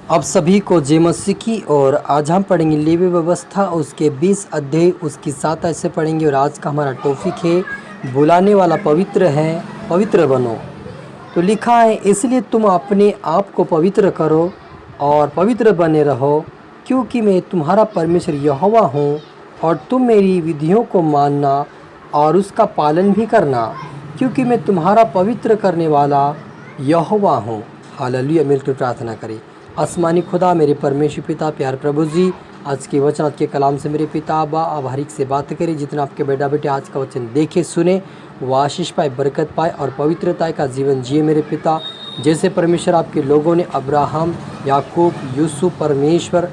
आप सभी को जय मसीह की। और आज हम पढ़ेंगे लेवी व्यवस्था उसके 20 अध्याय उसकी 7 ऐसे पढ़ेंगे। और आज का हमारा टॉपिक है बुलाने वाला पवित्र है, पवित्र बनो। तो लिखा है, इसलिए तुम अपने आप को पवित्र करो और पवित्र बने रहो, क्योंकि मैं तुम्हारा परमेश्वर यहोवा हूँ। और तुम मेरी विधियों को मानना और उसका पालन भी करना, क्योंकि मैं तुम्हारा पवित्र करने वाला यहोवा हूँ। हालेलुया। मिलकर प्रार्थना करें। आसमानी खुदा, मेरे परमेश्वर पिता, प्यार प्रभु जी, आज के वचन, आज के कलाम से मेरे पिता बा आप हर एक से बात करें। जितना आपके बेटा बेटे आज का वचन देखे सुने, वो आशीष पाए, बरकत पाए और पवित्रता का जीवन जिए मेरे पिता। जैसे परमेश्वर आपके लोगों ने अब्राहम, याकूब, यूसुफ, परमेश्वर,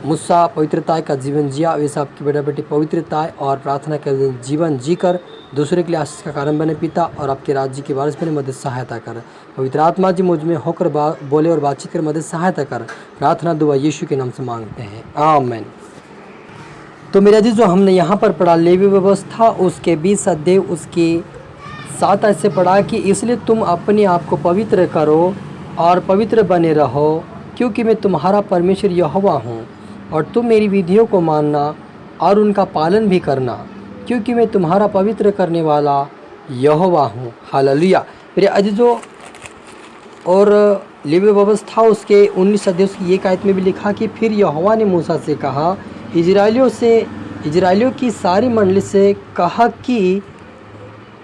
मूसा पवित्रता का जीवन जिया, वैसे आपके बेटा बेटे पवित्रता और प्रार्थना का जीवन जीकर दूसरे के लिए आशीष का कारण बने पिता। और आपके राज्य की वारिस बने, मदद सहायता कर। पवित्र आत्मा जी मुझ में होकर बोले और बातचीत कर, मदद सहायता कर। प्रार्थना दुआ यीशु के नाम से मांगते हैं, आमीन। तो मेरा जी, जो हमने यहाँ पर पढ़ा लेवी व्यवस्था उसके 20 अध्याय उसके 7 ऐसे पढ़ा कि इसलिए तुम अपने आप को पवित्र करो और पवित्र बने रहो, क्योंकि मैं तुम्हारा परमेश्वर यहोवा हूँ। और तुम मेरी विधियों को मानना और उनका पालन भी करना, क्योंकि मैं तुम्हारा पवित्र करने वाला यहोवा हूँ। हालेलुया। मेरे अजीजों, और लेवी व्यवस्था उसके 19 अध्याय की एक आयत में भी लिखा कि फिर यहोवा ने मूसा से कहा, इजराइलियों की सारी मंडली से कहा कि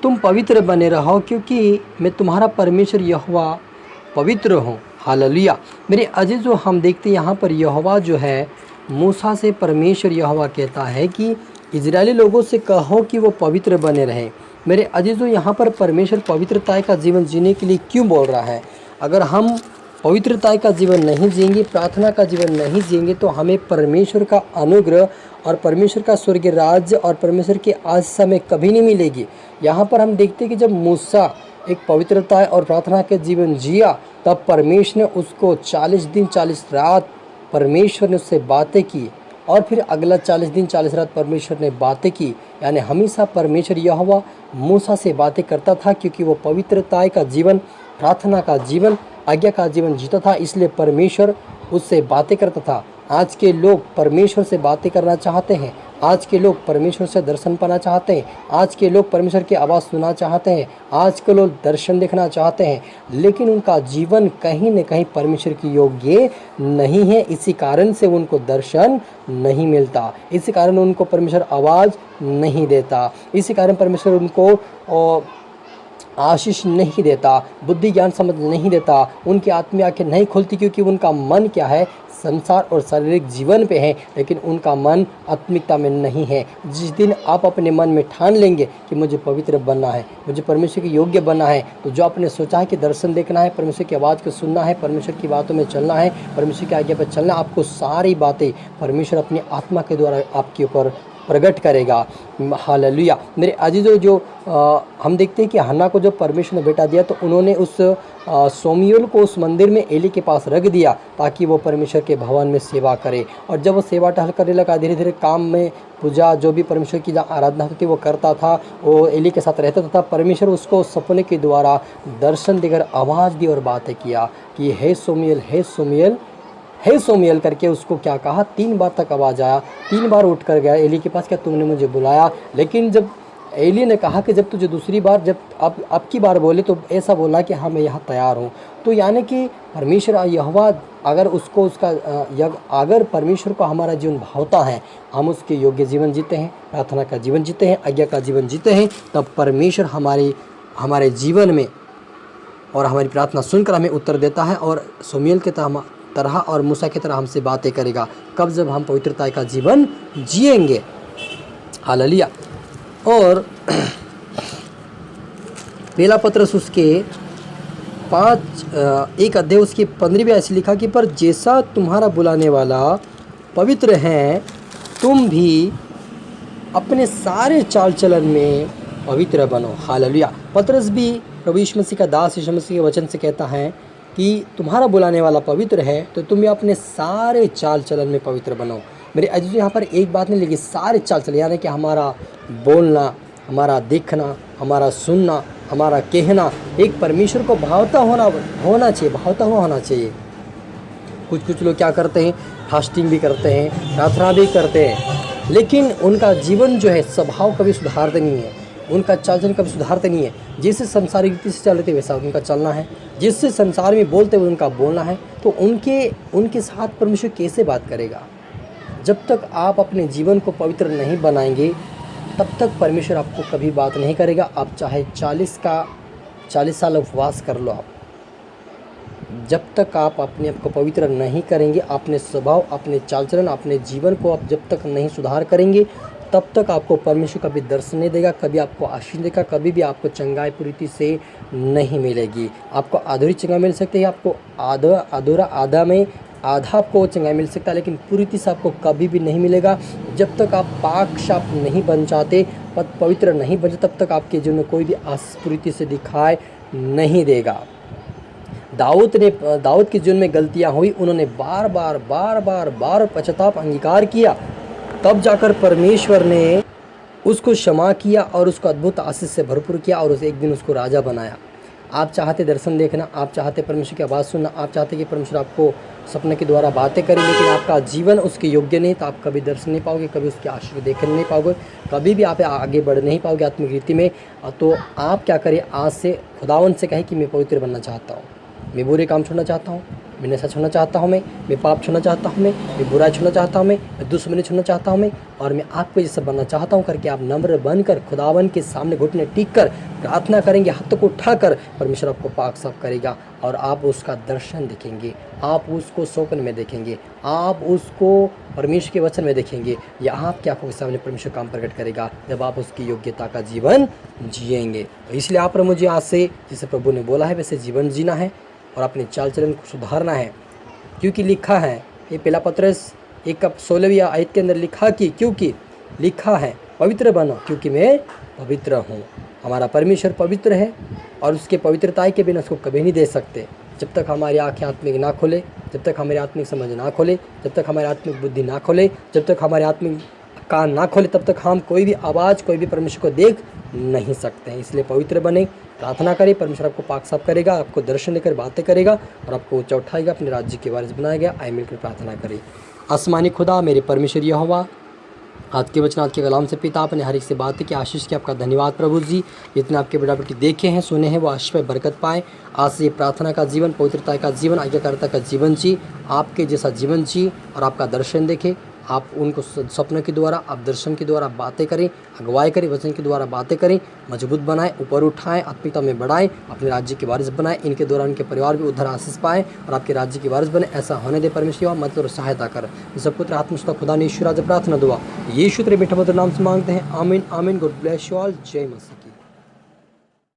तुम पवित्र बने रहो, क्योंकि मैं तुम्हारा परमेश्वर यहोवा पवित्र हूँ। हालेलुया। मेरे अजीजों, हम देखते हैं यहाँ पर यहोवा जो है मूसा से परमेश्वर यहोवा कहता है कि इजरायली लोगों से कहो कि वो पवित्र बने रहें। मेरे अजीजों, यहाँ पर परमेश्वर पवित्रता का जीवन जीने के लिए क्यों बोल रहा है? अगर हम पवित्रता का जीवन नहीं जिएंगे, प्रार्थना का जीवन नहीं जिएंगे, तो हमें परमेश्वर का अनुग्रह और परमेश्वर का स्वर्गीय राज्य और परमेश्वर की आशीष हमें कभी नहीं मिलेगी। यहाँ पर हम देखते हैं कि जब मूसा एक पवित्रता और प्रार्थना के जीवन जिया, तब परमेश्वर ने उसको 40 दिन 40 रात परमेश्वर ने उससे बातें की। और फिर अगला 40 दिन 40 रात परमेश्वर ने बातें की। यानी हमेशा परमेश्वर यहोवा मूसा से बातें करता था, क्योंकि वो पवित्रता का जीवन, प्रार्थना का जीवन, आज्ञा का जीवन जीता था, इसलिए परमेश्वर उससे बातें करता था। आज के लोग परमेश्वर से बातें करना चाहते हैं, आज के लोग परमेश्वर से दर्शन पाना चाहते हैं, आज के लोग परमेश्वर की आवाज़ सुनना चाहते हैं, आज के लोग दर्शन देखना चाहते हैं, लेकिन उनका जीवन कहीं न कहीं परमेश्वर की योग्य नहीं है। इसी कारण से उनको दर्शन नहीं मिलता, इसी कारण उनको परमेश्वर आवाज़ नहीं देता, इसी कारण परमेश्वर उनको आशीष नहीं देता, बुद्धि ज्ञान समझ नहीं देता, उनकी आत्मीय आंखें नहीं खुलती, क्योंकि उनका मन क्या है? संसार और शारीरिक जीवन पे है, लेकिन उनका मन आत्मिकता में नहीं है। जिस दिन आप अपने मन में ठान लेंगे कि मुझे पवित्र बनना है, मुझे परमेश्वर के योग्य बनना है, तो जो आपने सोचा है कि दर्शन देखना है, परमेश्वर की आवाज़ को सुनना है, परमेश्वर की बातों में चलना है, परमेश्वर की आज्ञा पर चलना, आपको सारी बातें परमेश्वर अपनी आत्मा के द्वारा आपके ऊपर प्रकट करेगा। हालेलुया। मेरे अजीजों, जो हम देखते हैं कि हन्ना को जब परमेश्वर ने बेटा दिया, तो उन्होंने उस सोमियल को उस मंदिर में एली के पास रख दिया, ताकि वो परमेश्वर के भवन में सेवा करे। और जब वो सेवा टहल करने लगा, धीरे धीरे काम में पूजा, जो भी परमेश्वर की आराधना होती थी वो करता था, वो एली के साथ रहता था। परमेश्वर उसको सपने के द्वारा दर्शन देकर आवाज़ दी और बातें किया कि हे सोमियल, हे सोमियल, हे सोमियल करके उसको क्या कहा? 3 बार तक आवाज़ आया। 3 बार उठ कर गया एली के पास, क्या तुमने मुझे बुलाया? लेकिन जब एली ने कहा कि जब तुझे दूसरी बार, जब अब की बार बोले, तो ऐसा बोला कि हाँ मैं यहाँ तैयार हूँ। तो यानी कि परमेश्वर यहोवा, अगर उसको उसका अगर परमेश्वर को हमारा जीवन भावता है, हम उसके योग्य जीवन जीते हैं, प्रार्थना का जीवन जीते हैं, आज्ञा का जीवन जीते हैं, तब परमेश्वर हमारे जीवन में और हमारी प्रार्थना सुनकर हमें उत्तर देता है और सोमियल के तरह और मूसा की तरह हमसे बातें करेगा। कब? जब हम पवित्रता का जीवन जिएंगे। हालेलुया। और पहला पत्रस उसके 1 अध्याय उसकी 15वीं ऐसे लिखा कि पर जैसा तुम्हारा बुलाने वाला पवित्र है, तुम भी अपने सारे चाल चलन में पवित्र बनो। हालेलुया। पत्रस भी प्रभु यीशु मसीह का दास, यीशु मसीह के वचन से कहता है कि तुम्हारा बुलाने वाला पवित्र है, तो तुम भी अपने सारे चाल चलन में पवित्र बनो। मेरे अजीजों, यहाँ पर एक बात नहीं लिखी, सारे चाल चलन, यानी कि हमारा बोलना, हमारा देखना, हमारा सुनना, हमारा कहना एक परमेश्वर को भावता होना चाहिए, भावता हुआ होना चाहिए। कुछ कुछ लोग क्या करते हैं, फास्टिंग भी करते हैं, प्रार्थना भी करते हैं, लेकिन उनका जीवन जो है स्वभाव कभी सुधारते नहीं है, उनका चाल चलन कभी सुधारते नहीं है। जैसे संसारिक रीति से चलते वैसा उनका चलना है, जिससे संसार में बोलते हुए उनका बोलना है। तो उनके साथ परमेश्वर कैसे बात करेगा? जब तक आप अपने जीवन को पवित्र नहीं बनाएंगे तब तक परमेश्वर आपको कभी बात नहीं करेगा। आप चाहे 40 साल उपवास कर लो, आप जब तक आप अपने आप को पवित्र नहीं करेंगे, अपने स्वभाव, अपने चाल चलन, अपने जीवन को आप जब तक नहीं सुधार करेंगे तब तक आपको परमेश्वर कभी दर्शन नहीं देगा, कभी आपको आशीष देगा, कभी भी आपको चंगाई पूरी से नहीं मिलेगी। आपको अधूरी चंगाई मिल सकती है, आपको आधा आपको चंगाई मिल सकता है, लेकिन पूरी से आपको कभी भी नहीं मिलेगा। जब तक आप पाक साफ नहीं बन जाते, पवित्र नहीं बन जाते, तब तक आपके जीवन में कोई भी आशीष पूरी से दिखाई नहीं देगा। दाऊद के जीवन में गलतियां हुई, उन्होंने बार बार पश्चाताप अंगीकार किया, तब जाकर परमेश्वर ने उसको क्षमा किया और उसको अद्भुत आशीष से भरपूर किया और उसे एक दिन उसको राजा बनाया। आप चाहते दर्शन देखना, आप चाहते परमेश्वर की आवाज़ सुनना, आप चाहते कि परमेश्वर आपको सपने के द्वारा बातें करें, लेकिन आपका जीवन उसके योग्य नहीं, तो आप कभी दर्शन नहीं पाओगे, कभी उसके आशीष देख नहीं पाओगे, कभी भी आप आगे बढ़ नहीं पाओगे आत्मिक रीति में। तो आप क्या करें, आज से खुदावन से कहें कि मैं पवित्र बनना चाहता हूँ, मैं बुरे काम छोड़ना चाहता हूँ, मैं नशा छोड़ना चाहता हूँ, मैं पाप छोड़ना चाहता हूँ, मैं बुराई छोड़ना चाहता हूँ, मैं दुश्मनी छोड़ना चाहता हूँ, और मैं आपको जैसा बनना चाहता हूँ करके आप नम्र बनकर खुदावन के सामने घुटने टीक कर प्रार्थना करेंगे, हाथों को उठाकर, परमेश्वर आपको पाक साफ करेगा और आप उसका दर्शन देखेंगे, आप उसको स्वप्न में देखेंगे, आप उसको परमेश्वर के वचन में देखेंगे, या आपके आंखों के सामने परमेश्वर काम प्रकट करेगा जब आप उसकी योग्यता का जीवन जिएंगे। तो इसलिए आप मुझे आज से जैसे प्रभु ने बोला है वैसे जीवन जीना है और अपने चाल चलन को सुधारना है, क्योंकि लिखा है, ये पहला पत्रस 1:16 आयत के अंदर लिखा कि क्योंकि लिखा है पवित्र बनो क्योंकि मैं पवित्र हूँ। हमारा परमेश्वर पवित्र है और उसके पवित्रता के बिना उसको कभी नहीं दे सकते। जब तक हमारी आँखें आत्मिक ना खोले, जब तक हमारी आत्मिक समझ ना खोले, जब तक हमारी आत्मिक बुद्धि ना खोले, जब तक हमारे आत्मिक कान ना खोले, तब तक हम कोई भी आवाज़, कोई भी परमेश्वर को देख नहीं सकते हैं। इसलिए पवित्र बने, प्रार्थना करें, परमेश्वर आपको पाक साफ करेगा, आपको दर्शन देकर बातें करेगा और आपको ऊंचा उठाएगा, अपने राज्य के वारिस बनाया गया। आए मिलकर प्रार्थना करें। आसमानी खुदा, मेरे परमेश्वर यहोवा, आज के वचन, आज के कलाम से पिता, आपने हर एक से बातें की, आशीष की, आपका धन्यवाद प्रभु जी। जितने आपके बेटा बेटी देखे हैं, सुने हैं, वो आशीष पे बरकत पाए। आज से प्रार्थना का जीवन, पवित्रता का जीवन, आज्ञाकारिता का जीवन जी, आपके जैसा जीवन जी और आपका दर्शन देखें। आप उनको सपनों के द्वारा, आप दर्शन के द्वारा बातें करें, अगुवाई करें, वचन के द्वारा बातें करें, मजबूत बनाएं, ऊपर उठाएं, आत्मिकता में बढ़ाएं, अपने राज्य के वारिस बनाएं। इनके द्वारा उनके परिवार भी उद्धार आशीष पाएं और आपके राज्य के वारिस बने। ऐसा होने दे परमेश्वर, मतलब सहायता कर। सब पुत्र आत्मस्ता खुदा ने ईश्वर आज प्रार्थना दुआ यीशु तेरे बेटा मधुर नाम से मांगते हैं, आमीन आमीन। God bless you all. जय मसीह।